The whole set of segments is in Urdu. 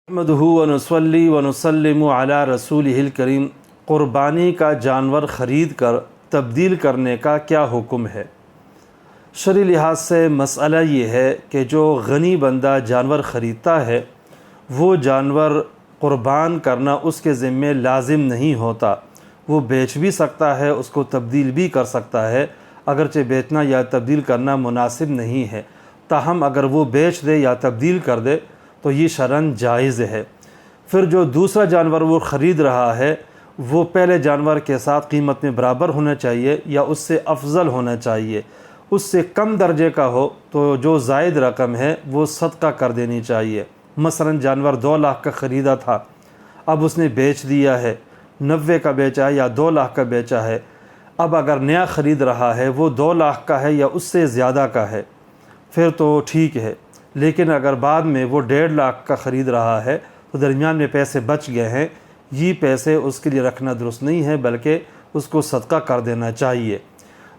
نحمدہ ونصلی ونسلم علی رسولہ الکریم۔ قربانی کا جانور خرید کر تبدیل کرنے کا کیا حکم ہے؟ شرعی لحاظ سے مسئلہ یہ ہے کہ جو غنی بندہ جانور خریدتا ہے وہ جانور قربان کرنا اس کے ذمے لازم نہیں ہوتا۔ وہ بیچ بھی سکتا ہے، اس کو تبدیل بھی کر سکتا ہے، اگرچہ بیچنا یا تبدیل کرنا مناسب نہیں ہے، تاہم اگر وہ بیچ دے یا تبدیل کر دے تو یہ شرعاً جائز ہے۔ پھر جو دوسرا جانور وہ خرید رہا ہے وہ پہلے جانور کے ساتھ قیمت میں برابر ہونا چاہیے یا اس سے افضل ہونا چاہیے۔ اس سے کم درجے کا ہو تو جو زائد رقم ہے وہ صدقہ کر دینی چاہیے۔ مثلا جانور 2 لاکھ کا خریدا تھا، اب اس نے بیچ دیا ہے، 90 کا بیچا ہے یا 2 لاکھ کا بیچا ہے۔ اب اگر نیا خرید رہا ہے وہ 2 لاکھ کا ہے یا اس سے زیادہ کا ہے پھر تو ٹھیک ہے، لیکن اگر بعد میں وہ 1.5 لاکھ کا خرید رہا ہے تو درمیان میں پیسے بچ گئے ہیں، یہ پیسے اس کے لیے رکھنا درست نہیں ہے بلکہ اس کو صدقہ کر دینا چاہیے۔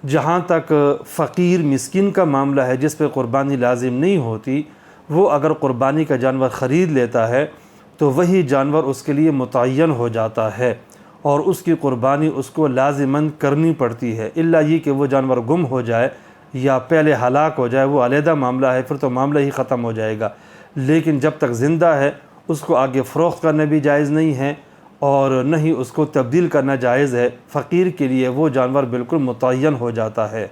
جہاں تک فقیر مسکین کا معاملہ ہے جس پہ قربانی لازم نہیں ہوتی، وہ اگر قربانی کا جانور خرید لیتا ہے تو وہی جانور اس کے لیے متعین ہو جاتا ہے اور اس کی قربانی اس کو لازماً کرنی پڑتی ہے، الا یہ کہ وہ جانور گم ہو جائے یا پہلے ہلاک ہو جائے، وہ علیحدہ معاملہ ہے، پھر تو معاملہ ہی ختم ہو جائے گا۔ لیکن جب تک زندہ ہے اس کو آگے فروخت کرنا بھی جائز نہیں ہے اور نہ ہی اس کو تبدیل کرنا جائز ہے۔ فقیر کے لیے وہ جانور بالکل متعین ہو جاتا ہے۔